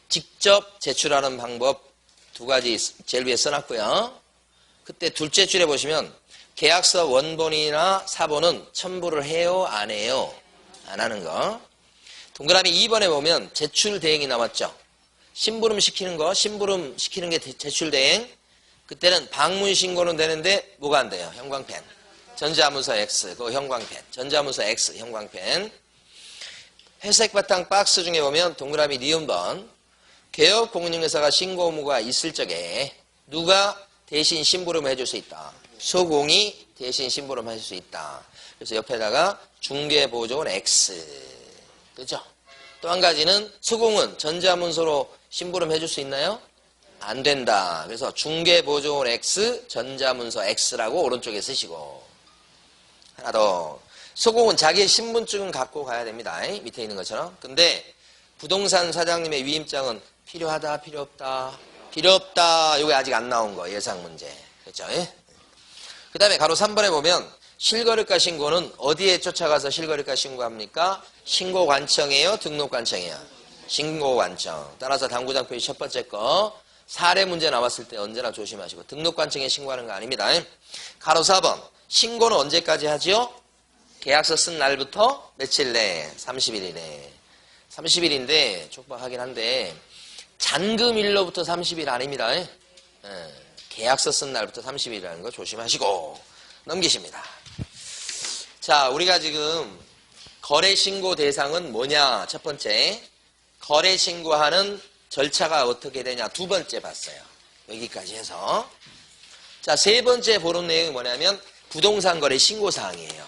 직접 제출하는 방법 두 가지 제일 위에 써놨고요. 그때 둘째 줄에 보시면 계약서 원본이나 사본은 첨부를 해요 안 해요? 안 하는 거. 동그라미 2번에 보면 제출 대행이 나왔죠. 심부름 시키는 거, 심부름 시키는 게 제출 대행. 그때는 방문 신고는 되는데 뭐가 안 돼요? 형광펜. 전자문서 X, 그거 형광펜. 전자문서 X, 형광펜. 회색 바탕 박스 중에 보면 동그라미 니은번. 개업공인중개사가 신고 의무가 있을 적에 누가 대신 심부름을 해줄 수 있다. 소공이 대신 심부름 해줄 수 있다. 그래서 옆에다가 중개보조원 X. 그죠? 또 한 가지는 소공은 전자문서로 심부름 해줄 수 있나요? 안 된다. 그래서 중개보조원 X, 전자문서 X라고 오른쪽에 쓰시고. 하나 더. 소공은 자기의 신분증은 갖고 가야 됩니다. 밑에 있는 것처럼. 근데 부동산 사장님의 위임장은 필요하다, 필요 없다. 필요 없다. 이게 아직 안 나온 거. 예상 문제. 그렇죠? 그 다음에 가로 3번에 보면 실거래가 신고는 어디에 쫓아가서 실거래가 신고합니까? 신고관청이에요? 등록관청이에요? 신고관청. 따라서 당구장 표시 첫 번째 거. 사례 문제 나왔을 때 언제나 조심하시고 등록관청에 신고하는 거 아닙니다. 가로 4번. 신고는 언제까지 하지요? 계약서 쓴 날부터 며칠 내? 30일이네. 30일인데 촉박하긴 한데 잔금일로부터 30일 아닙니다. 계약서 쓴 날부터 30일이라는 거 조심하시고 넘기십니다. 자, 우리가 지금 거래신고 대상은 뭐냐? 첫 번째, 거래신고하는 절차가 어떻게 되냐? 두 번째 봤어요. 여기까지 해서. 자, 세 번째 보는 내용이 뭐냐면 부동산 거래 신고사항이에요.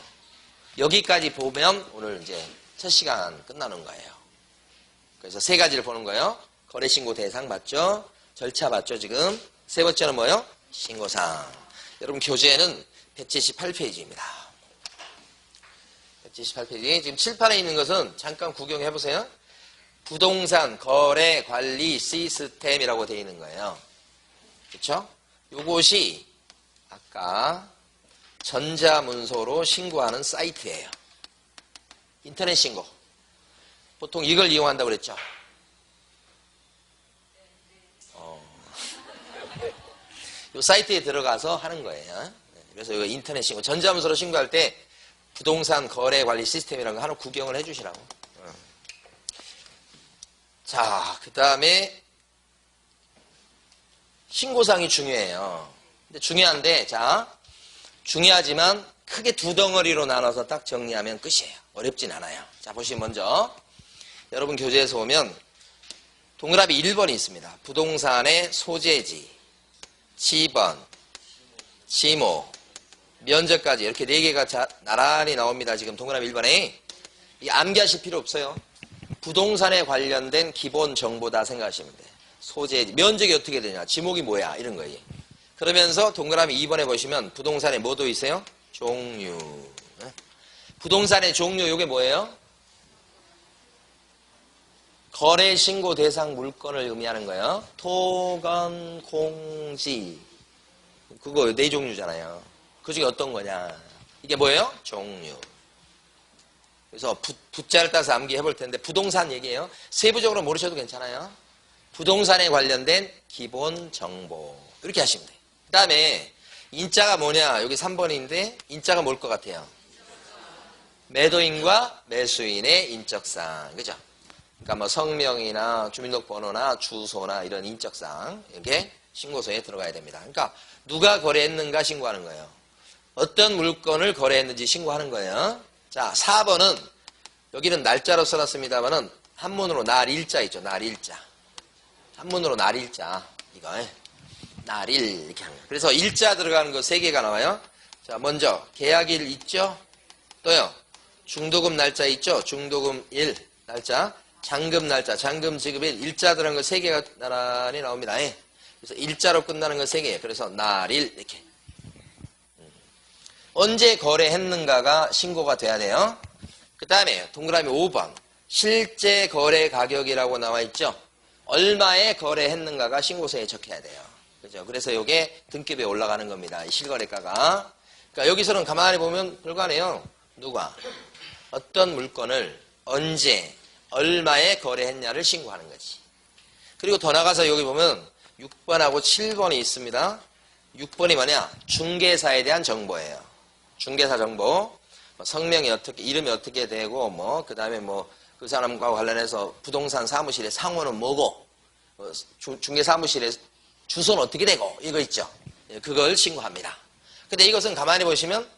여기까지 보면 오늘 이제 첫 시간 끝나는 거예요. 그래서 세 가지를 보는 거예요. 거래신고 대상 맞죠? 절차 맞죠, 지금? 세 번째는 뭐예요? 신고사항. 여러분 교재는 178페이지입니다. 178페이지. 지금 칠판에 있는 것은 잠깐 구경해 보세요. 부동산 거래 관리 시스템이라고 되어 있는 거예요. 그렇죠? 요것이 아까 전자문서로 신고하는 사이트예요. 인터넷 신고. 보통 이걸 이용한다고 그랬죠? 이 사이트에 들어가서 하는 거예요. 그래서 이거 인터넷 신고. 전자문서로 신고할 때 부동산 거래 관리 시스템이라는 거 하나 구경을 해 주시라고. 자, 그 다음에 신고사항이 중요해요. 근데 중요한데, 자, 중요하지만 크게 두 덩어리로 나눠서 딱 정리하면 끝이에요. 어렵진 않아요. 자, 보시면 먼저 여러분 교재에서 보면 동그라미 1번이 있습니다. 부동산의 소재지, 지번, 지모, 면적까지 이렇게 4개가 나란히 나옵니다. 지금 동그라미 1번에. 이 암기하실 필요 없어요. 부동산에 관련된 기본 정보다 생각하시면 돼요. 소재지, 면적이 어떻게 되냐, 지목이 뭐야, 이런 거예요. 그러면서 동그라미 2번에 보시면 부동산에 뭐도 있어요? 종류. 부동산의 종류, 이게 뭐예요? 거래 신고 대상 물건을 의미하는 거예요. 토건, 공지. 그거 4종류잖아요. 그 중에 어떤 거냐? 이게 뭐예요? 종류. 그래서 부자를 따서 암기해 볼 텐데 부동산 얘기예요. 세부적으로 모르셔도 괜찮아요. 부동산에 관련된 기본 정보. 이렇게 하시면 돼요. 그 다음에 인자가 뭐냐? 여기 3번인데 인자가 뭘 것 같아요? 매도인과 매수인의 인적사항. 그죠? 그러니까 뭐 성명이나 주민등록번호나 주소나 이런 인적사항 이렇게 신고서에 들어가야 됩니다. 그러니까 누가 거래했는가 신고하는 거예요. 어떤 물건을 거래했는지 신고하는 거예요. 자, 4번은 여기는 날짜로 써놨습니다만은 한문으로 날일자 있죠. 날일자. 한문으로 날일자. 이거 날일 이렇게 하는 거예요. 그래서 일자 들어가는 거 3개가 나와요. 자, 먼저 계약일 있죠. 또요. 중도금 날짜 있죠. 중도금 일 날짜. 잔금 날짜, 잔금 지급일, 일자 들어간 거 3개가 나란히 나옵니다. 그래서 일자로 끝나는 거 3개예요. 그래서 날일 이렇게. 언제 거래했는가가 신고가 돼야 돼요. 그 다음에 동그라미 5번 실제 거래 가격이라고 나와 있죠. 얼마에 거래했는가가 신고서에 적혀야 돼요. 그죠? 그래서 이게 등급에 올라가는 겁니다. 이 실거래가가. 그러니까 여기서는 가만히 보면 불가네요. 누가 어떤 물건을 언제 얼마에 거래했냐를 신고하는 거지. 그리고 더 나가서 여기 보면 6번하고 7번이 있습니다. 6번이 뭐냐? 중개사에 대한 정보예요. 중개사 정보. 성명이 어떻게, 이름이 어떻게 되고, 뭐, 그 다음에 뭐, 그 사람과 관련해서 부동산 사무실의 상호는 뭐고, 중개사무실의 주소는 어떻게 되고, 이거 있죠. 그걸 신고합니다. 근데 이것은 가만히 보시면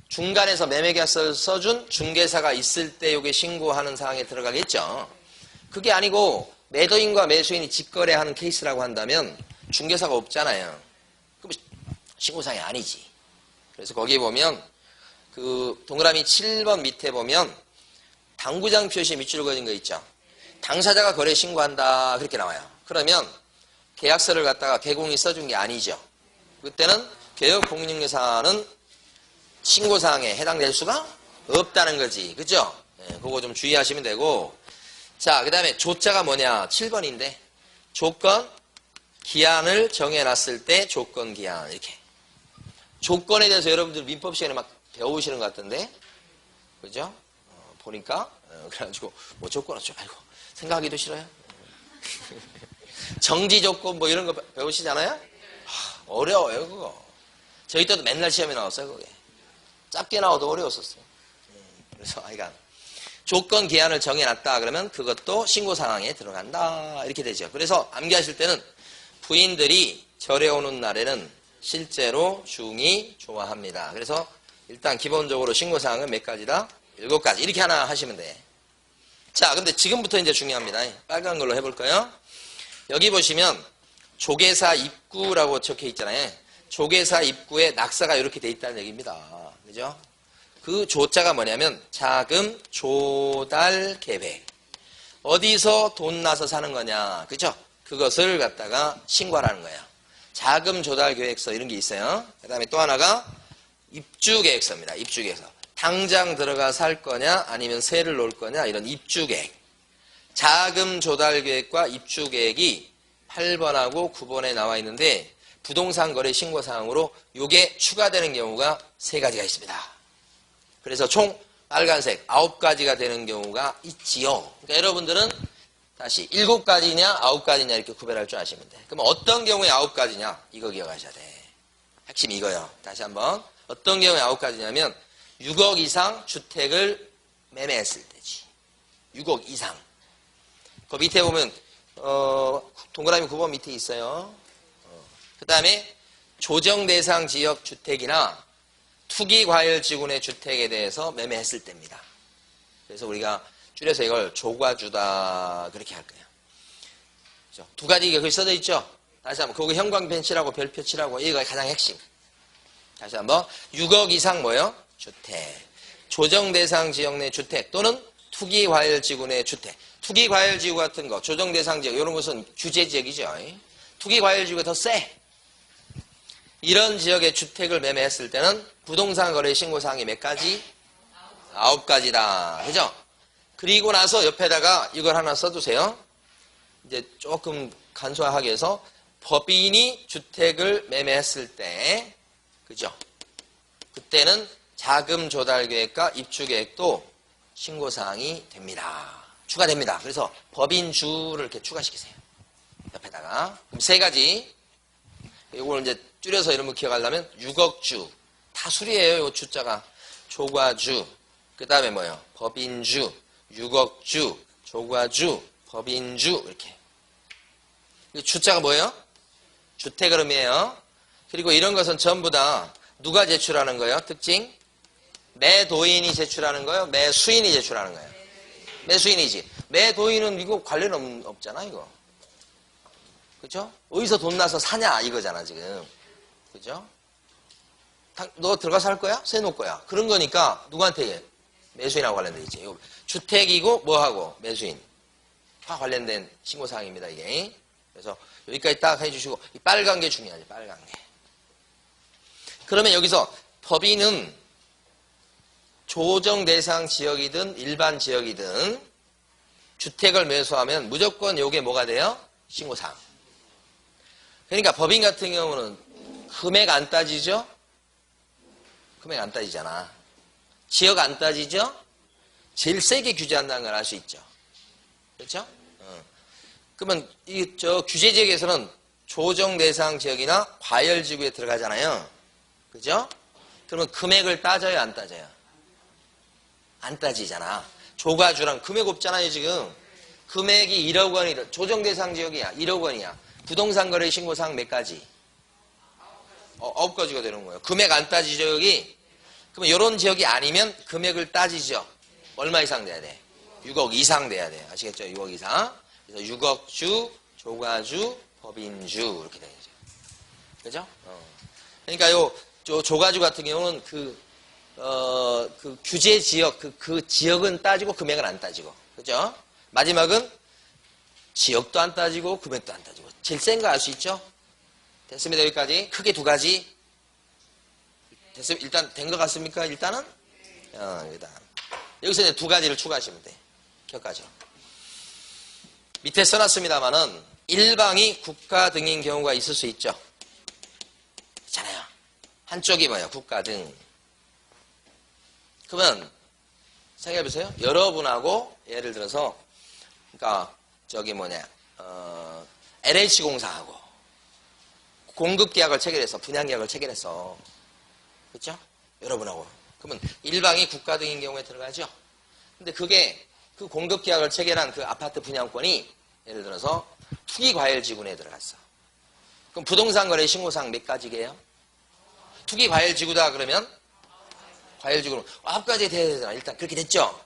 중간에서 매매계약서를 써준 중개사가 있을 때 이게 신고하는 사항에 들어가겠죠. 그게 아니고 매도인과 매수인이 직거래하는 케이스라고 한다면 중개사가 없잖아요. 그럼 신고사항이 아니지. 그래서 거기 보면 그 동그라미 7번 밑에 보면 당구장 표시 밑줄 그어진 거 있죠. 당사자가 거래 신고한다 그렇게 나와요. 그러면 계약서를 갖다가 개공이 써준 게 아니죠. 그때는 개업공인중개사는 신고사항에 해당될 수가 없다는 거지. 그죠? 예, 그거 좀 주의하시면 되고. 자, 그 다음에 조자가 뭐냐? 7번인데 조건, 기한을 정해놨을 때 조건, 기한 이렇게. 조건에 대해서 여러분들 민법 시간에 막 배우시는 것 같던데. 그죠? 보니까. 그래가지고 뭐 조건 어쩌고 말고 생각하기도 싫어요. 정지 조건 뭐 이런 거 배우시잖아요? 어려워요 그거. 저희 때도 맨날 시험에 나왔어요 그게. 짧게 나와도 어려웠었어요. 그래서 아이가 조건 기한을 정해놨다 그러면 그것도 신고사항에 들어간다 이렇게 되죠. 그래서 암기하실 때는 부인들이 절에 오는 날에는 실제로 중이 좋아합니다. 그래서 일단 기본적으로 신고사항은 몇 가지다? 7가지 이렇게 하나 하시면 돼. 자, 근데 지금부터 이제 중요합니다. 빨간 걸로 해볼까요? 여기 보시면 조계사 입구라고 적혀 있잖아요. 조계사 입구에 낙서가 이렇게 돼 있다는 얘기입니다. 그죠? 그 조자가 뭐냐면 자금 조달 계획. 어디서 돈 나서 사는 거냐. 그죠? 그것을 갖다가 신고하라는 거예요. 자금 조달 계획서 이런 게 있어요. 그 다음에 또 하나가 입주 계획서입니다. 입주 계획서. 당장 들어가 살 거냐 아니면 세를 놓을 거냐 이런 입주 계획. 자금 조달 계획과 입주 계획이 8번하고 9번에 나와 있는데 부동산 거래 신고 사항으로 이게 추가되는 경우가 3가지가 있습니다. 그래서 총 빨간색 9가지가 되는 경우가 있지요. 그러니까 여러분들은 다시 7가지냐 9가지냐 이렇게 구별할 줄 아시면 돼. 그럼 어떤 경우에 9가지냐 이거 기억하셔야 돼. 핵심이 이거예요. 다시 한번 어떤 경우에 9가지냐면 6억 이상 주택을 매매했을 때지. 6억 이상. 그 밑에 보면 동그라미 9번 밑에 있어요. 그 다음에 조정대상 지역 주택이나 투기과열지구내 주택에 대해서 매매했을 때입니다. 그래서 우리가 줄여서 이걸 조과주다 그렇게 할 거예요. 그렇죠? 2가지 여기 써져 있죠. 다시 한번 거기 형광펜 칠하고 별표 칠하고 이거 가장 핵심. 다시 한번 6억 이상 뭐요? 주택. 조정대상 지역 내 주택 또는 투기과열지구 내 주택. 투기과열지구 같은 거, 조정대상 지역 이런 것은 규제지역이죠. 투기과열지구가 더 세. 이런 지역의 주택을 매매했을 때는 부동산 거래 신고사항이 몇 가지? 9가지다. 그죠? 그리고 나서 옆에다가 이걸 하나 써두세요. 이제 조금 간소화하기 위해서 법인이 주택을 매매했을 때, 그죠? 그때는 자금 조달 계획과 입주 계획도 신고사항이 됩니다. 추가됩니다. 그래서 법인주를 이렇게 추가시키세요. 옆에다가. 그럼 3가지. 이걸 이제 줄여서 이런 거 기억하려면 6억주. 다 수리예요. 이 주자가. 조과주. 그 다음에 뭐예요? 법인주. 6억주. 조과주. 법인주. 이렇게. 주자가 뭐예요? 주택 흐름이에요. 그리고 이런 것은 전부 다 누가 제출하는 거예요? 특징? 매도인이 제출하는 거예요? 매수인이 제출하는 거예요? 매수인이지. 매도인은 이거 관련 없잖아, 이거. 그죠? 어디서 돈 나서 사냐, 이거잖아, 지금. 그죠? 너 들어가서 할 거야? 세 놓을 거야? 그런 거니까 누구한테 해? 매수인하고 관련돼 있지. 주택이고 뭐하고? 매수인. 다 관련된 신고사항입니다, 이게. 그래서 여기까지 딱 해주시고, 이 빨간 게 중요하지, 빨간 게. 그러면 여기서 법인은 조정 대상 지역이든 일반 지역이든 주택을 매수하면 무조건 요게 뭐가 돼요? 신고사항. 그러니까 법인 같은 경우는 금액 안 따지죠? 금액 안 따지잖아. 지역 안 따지죠? 제일 세게 규제한다는 걸 알 수 있죠. 그렇죠? 그러면 저 규제 지역에서는 조정 대상 지역이나 과열 지구에 들어가잖아요. 그죠? 그러면 금액을 따져요, 안 따져요? 안 따지잖아. 조과주랑 금액 없잖아요, 지금. 금액이 1억 원이다. 조정 대상 지역이야. 1억 원이야. 부동산 거래 신고사항 몇 가지? 아홉 가지가 되는 거예요. 금액 안 따지죠, 여기? 그러면 이런 지역이 아니면 금액을 따지죠. 얼마 이상 돼야 돼? 6억 이상 돼야 돼. 아시겠죠? 6억 이상. 그래서 6억주, 조가주, 법인주 이렇게 되죠. 그죠? 그러니까 조가주 같은 경우는 그 규제 지역, 그 지역은 따지고 금액은 안 따지고. 그죠? 마지막은 지역도 안 따지고 금액도 안 따지고. 제일 센 거 알 수 있죠? 됐습니다. 여기까지. 크게 두 가지. 됐습니다. 일단 된 것 같습니까? 일단은? 일단. 여기서 이제 두 가지를 추가하시면 돼. 격가죠. 밑에 써놨습니다만은 일방이 국가 등인 경우가 있을 수 있죠. 있잖아요. 한쪽이 뭐예요? 국가 등. 그러면 생각해보세요. 여러분하고 예를 들어서 그러니까 저기 LH공사하고 공급계약을 체결해서 분양계약을 체결해서 그렇죠? 여러분하고 그러면 일방이 국가 등인 경우에 들어가죠. 근데 그게 그 공급계약을 체결한 그 아파트 분양권이 예를 들어서 투기과열지구에 들어갔어. 그럼 부동산거래 신고사항 몇 가지게요? 투기과열지구다 그러면 과열지구는 9가지 돼야 되잖아. 일단 그렇게 됐죠.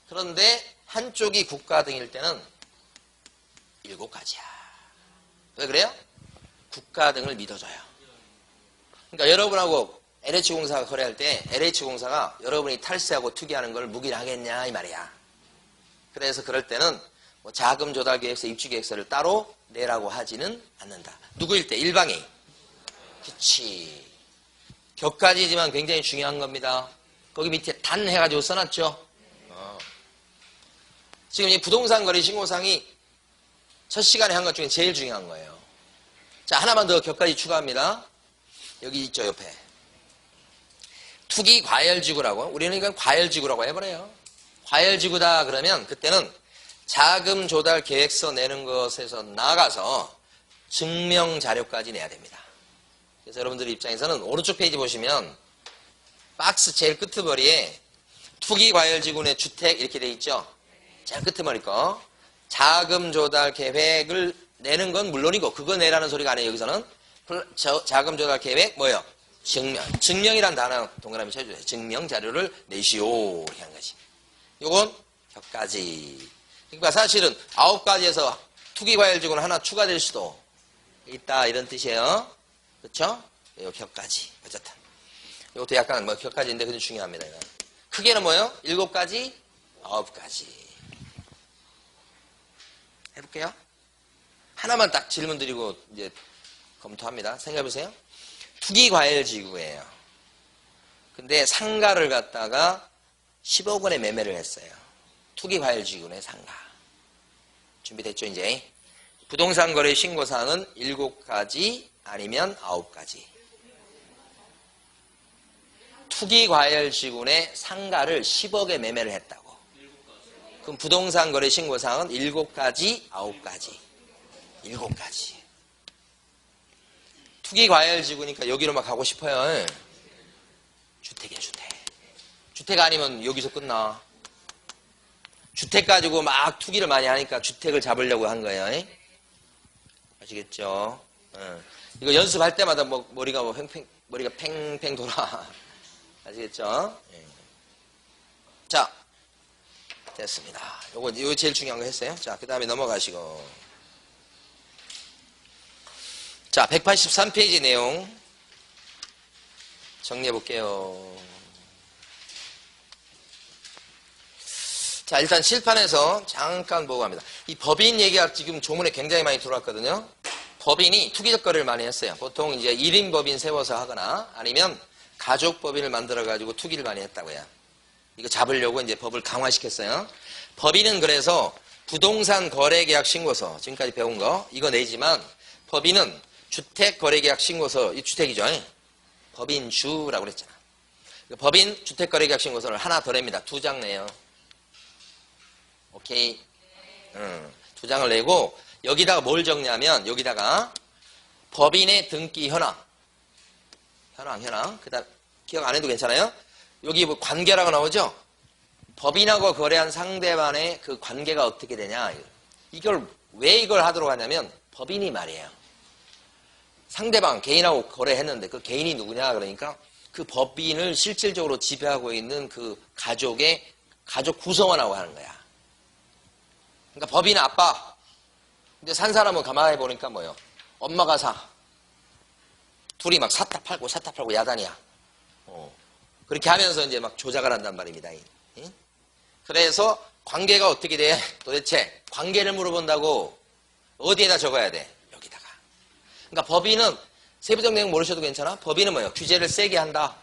그런데 한쪽이 국가 등일 때는 7가지야. 왜 그래요? 국가 등을 믿어줘요. 그러니까 여러분하고 LH공사가 거래할 때 LH공사가 여러분이 탈세하고 투기하는 걸 묵인을 하겠냐 이 말이야. 그래서 그럴 때는 자금 조달 계획서, 입주 계획서를 따로 내라고 하지는 않는다. 누구일 때? 일방이. 그치. 격가지지만 굉장히 중요한 겁니다. 거기 밑에 단 해가지고 써놨죠. 지금 이 부동산 거래 신고상이 첫 시간에 한 것 중에 제일 중요한 거예요. 자, 하나만 더 격가지 추가합니다. 여기 있죠, 옆에. 투기 과열지구라고. 우리는 이건 과열지구라고 해버려요. 과열지구다 그러면 그때는 자금 조달 계획서 내는 것에서 나가서 증명 자료까지 내야 됩니다. 그래서 여러분들 입장에서는 오른쪽 페이지 보시면 박스 제일 끄트머리에 투기 과열지구 내 주택 이렇게 돼 있죠. 제일 끄트머리 거. 자금 조달 계획을 내는 건 물론이고 그거 내라는 소리가 아니에요. 여기서는 자금 조달 계획 뭐예요? 증명이란 단어 동그라미 쳐줘요. 증명 자료를 내시오 이렇게 하는 거지. 요건 격가지. 그러니까 사실은 9가지에서 투기과열지구는 하나 추가될 수도 있다 이런 뜻이에요. 그렇죠? 요 격가지. 어쨌든 이것도 약간 격가지인데 그래도 중요합니다. 이거. 크게는 뭐예요? 7가지, 9가지. 해볼게요. 하나만 딱 질문 드리고 이제 검토합니다. 생각해보세요. 투기과열지구예요. 근데 상가를 갖다가 10억 원에 매매를 했어요. 투기과열지구의 상가. 준비됐죠, 이제? 부동산 거래 신고사항은 7가지 아니면 9가지. 투기과열지구의 상가를 10억에 매매를 했다고. 그럼 부동산 거래 신고사항은 7가지, 9가지. 7가지. 투기과열지구니까 여기로 막 가고 싶어요. 주택이야, 주택. 주택 아니면 여기서 끝나. 주택 가지고 막 투기를 많이 하니까 주택을 잡으려고 한 거예요. 아시겠죠? 이거 연습할 때마다 머리가 팽팽 돌아. 아시겠죠? 자, 됐습니다. 요거 제일 중요한 거 했어요. 자, 그 다음에 넘어가시고. 자, 183페이지 내용 정리해 볼게요. 자, 일단 실판에서 잠깐 보고 갑니다. 이 법인 얘기가 지금 조문에 굉장히 많이 들어왔거든요. 법인이 투기적 거래를 많이 했어요. 보통 이제 1인 법인 세워서 하거나 아니면 가족 법인을 만들어가지고 투기를 많이 했다고요. 이거 잡으려고 이제 법을 강화시켰어요. 법인은 그래서 부동산 거래계약 신고서, 지금까지 배운 거, 이거 내지만 법인은 주택거래계약 신고서, 이 주택이죠. 법인주라고 그랬잖아. 법인 주택거래계약 신고서를 하나 더 냅니다. 2장 내요. 오케이. 2장을 내고 여기다가 뭘 적냐면 여기다가 법인의 등기 현황. 그 다음 기억 안 해도 괜찮아요? 여기 뭐 관계라고 나오죠? 법인하고 거래한 상대방의 그 관계가 어떻게 되냐. 왜 이걸 하도록 하냐면 법인이 말이에요. 상대방 개인하고 거래했는데 그 개인이 누구냐 그러니까 그 법인을 실질적으로 지배하고 있는 그 가족의 가족 구성원하고 하는 거야. 그러니까 법인은 아빠. 근데 산 사람은 가만히 보니까 뭐요? 엄마가 사. 둘이 막 샀다 팔고 야단이야. 그렇게 하면서 이제 막 조작을 한단 말입니다. 응? 그래서 관계가 어떻게 돼? 도대체 관계를 물어본다고 어디에다 적어야 돼? 여기다가. 그러니까 법인은 세부적 내용 모르셔도 괜찮아. 법인은 뭐예요? 규제를 세게 한다.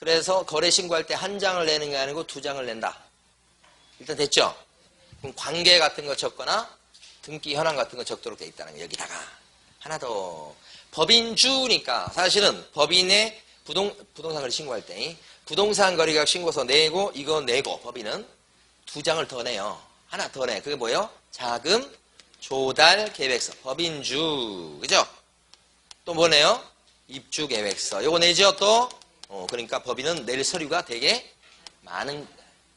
그래서 거래 신고할 때 한 장을 내는 게 아니고 두 장을 낸다. 일단 됐죠? 그럼 관계 같은 거 적거나 등기 현황 같은 거 적도록 돼 있다는 거 여기다가. 하나 더. 법인주니까 사실은 법인의 부동산 거래 신고할 때 부동산 거래계약 신고서 내고 이거 내고 법인은 두 장을 더 내요. 하나 더 내. 그게 뭐예요? 자금 조달 계획서. 법인주. 그죠? 또 뭐 내요? 입주 계획서. 요거 내죠 또? 그러니까 법인은 낼 서류가 되게 많은,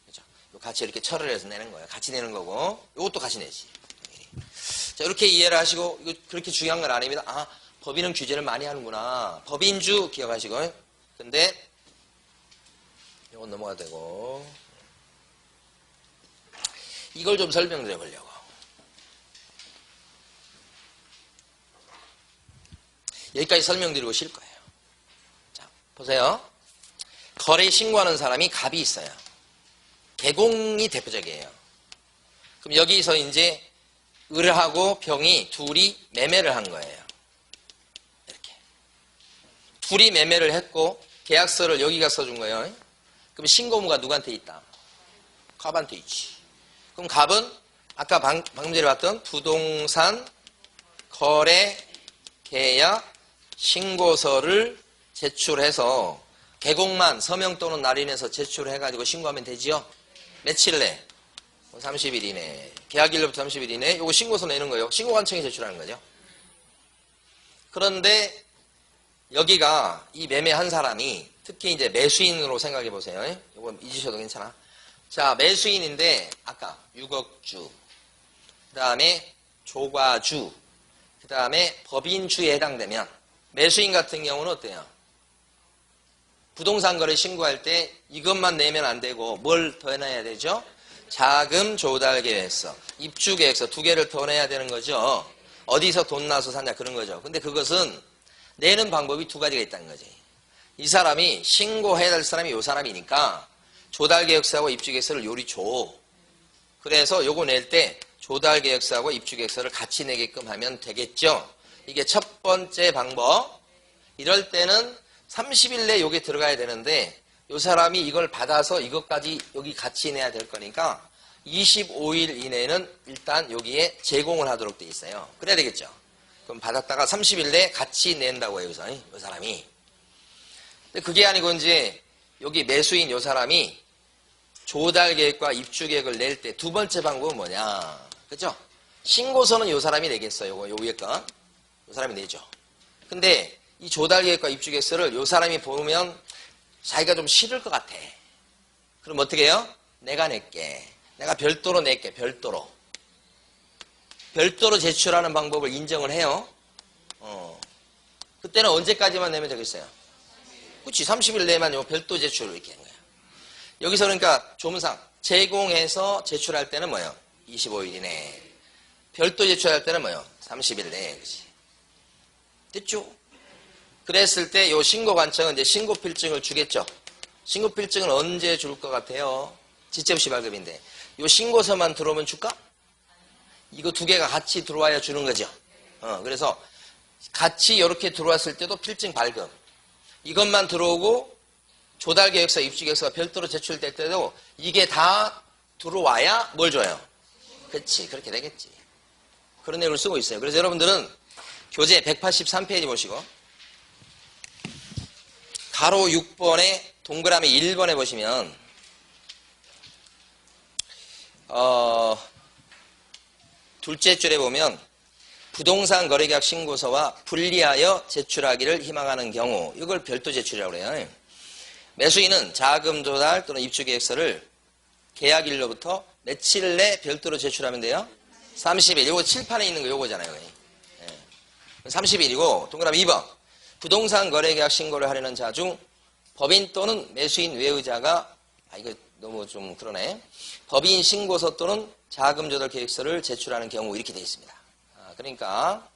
그죠? 같이 이렇게 철을 해서 내는 거예요. 같이 내는 거고. 요것도 같이 내지. 자, 이렇게 이해를 하시고, 이거 그렇게 중요한 건 아닙니다. 아, 법인은 규제를 많이 하는구나. 법인주 기억하시고. 근데, 요건 넘어가도 되고. 이걸 좀 설명드려 보려고. 여기까지 설명드리고 쉴 거예요. 자, 보세요. 거래 신고하는 사람이 갑이 있어요. 개공이 대표적이에요. 그럼 여기서 이제 을하고 병이 둘이 매매를 한 거예요. 이렇게. 둘이 매매를 했고 계약서를 여기가 써준 거예요. 그럼 신고무가 누구한테 있다? 갑한테 있지. 그럼 갑은 아까 방금 전에 봤던 부동산 거래 계약 신고서를 제출해서 개공만 서명 또는 날인해서 제출해가지고 신고하면 되지요. 며칠 내? 30일 이내. 계약일로부터 30일 이내. 요거 신고서 내는 거예요. 신고관청에 제출하는 거죠. 그런데 여기가 이 매매한 사람이 특히 이제 매수인으로 생각해 보세요. 요거 잊으셔도 괜찮아. 자, 매수인인데 아까 6억주, 그 다음에 조과주, 그 다음에 법인주에 해당되면 매수인 같은 경우는 어때요? 부동산 거래 신고할 때 이것만 내면 안 되고 뭘 더 내야 되죠? 자금 조달 계획서, 입주 계획서 두 개를 더 내야 되는 거죠. 어디서 돈 나서 샀냐 그런 거죠. 근데 그것은 내는 방법이 두 가지가 있다는 거지. 이 사람이 신고해야 될 사람이 이 사람이니까 조달 계획서하고 입주 계획서를 요리 줘. 그래서 요거 낼 때 조달 계획서하고 입주 계획서를 같이 내게끔 하면 되겠죠. 이게 첫 번째 방법. 이럴 때는 30일 내에 요게 들어가야 되는데 요 사람이 이걸 받아서 이것까지 여기 같이 내야 될 거니까 25일 이내에는 일단 여기에 제공을 하도록 돼 있어요. 그래야 되겠죠. 그럼 받았다가 30일 내에 같이 낸다고 해요. 이 사람이. 근데 그게 아니고 이제 여기 매수인 요 사람이 조달 계획과 입주 계획을 낼 때 두 번째 방법은 뭐냐. 그죠? 신고서는 요 사람이 내겠어요. 요 위에 건. 요 사람이 내죠. 근데 이 조달 계획과 입주 계획서를 요 사람이 보면 자기가 좀 싫을 것 같아. 그럼 어떻게 해요? 내가 낼게. 내가 별도로 낼게. 별도로. 별도로 제출하는 방법을 인정을 해요. 그때는 언제까지만 내면 되겠어요? 그렇지. 30일 내만 요 별도 제출을 이렇게 하는 거야. 여기서 그러니까 조문상 제공해서 제출할 때는 뭐예요? 25일 이내. 별도 제출할 때는 뭐예요? 30일 내에. 그렇지. 됐죠? 그랬을 때 요 신고관청은 이제 신고필증을 주겠죠. 신고필증은 언제 줄 것 같아요? 지체없이 발급인데. 요 신고서만 들어오면 줄까? 이거 두 개가 같이 들어와야 주는 거죠. 그래서 같이 이렇게 들어왔을 때도 필증 발급. 이것만 들어오고 조달계획서, 입주계획서가 별도로 제출될 때도 이게 다 들어와야 뭘 줘요? 그렇지. 그렇게 되겠지. 그런 내용을 쓰고 있어요. 그래서 여러분들은 교재 183페이지 보시고 가로 6번에 동그라미 1번에 보시면 둘째 줄에 보면 부동산 거래계약 신고서와 분리하여 제출하기를 희망하는 경우 이걸 별도 제출이라고 그래요. 매수인은 자금 조달 또는 입주 계획서를 계약일로부터 며칠 내 별도로 제출하면 돼요? 30일. 요거 칠판에 있는 거 요거잖아요. 30일이고 동그라미 2번. 부동산 거래계약 신고를 하려는 자 중 법인 또는 매수인 외의자가 이거 너무 좀 그러네. 법인 신고서 또는 자금 조달 계획서를 제출하는 경우 이렇게 되어 있습니다. 그러니까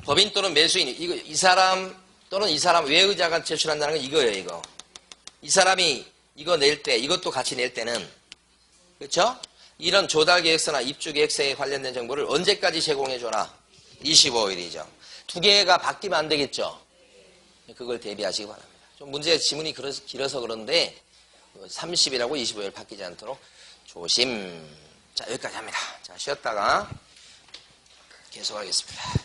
법인 또는 매수인 이 사람 또는 이 사람 외의자가 제출한다는 건 이거예요. 이거. 이 사람이 이거 낼 때 이것도 같이 낼 때는 그렇죠? 이런 조달 계획서나 입주 계획서에 관련된 정보를 언제까지 제공해 줘라? 25일이죠. 두 개가 바뀌면 안 되겠죠. 그걸 대비하시기 바랍니다. 좀 문제 지문이 길어서 그런데 30일하고 25일 바뀌지 않도록 조심. 자, 여기까지 합니다. 자, 쉬었다가 계속하겠습니다.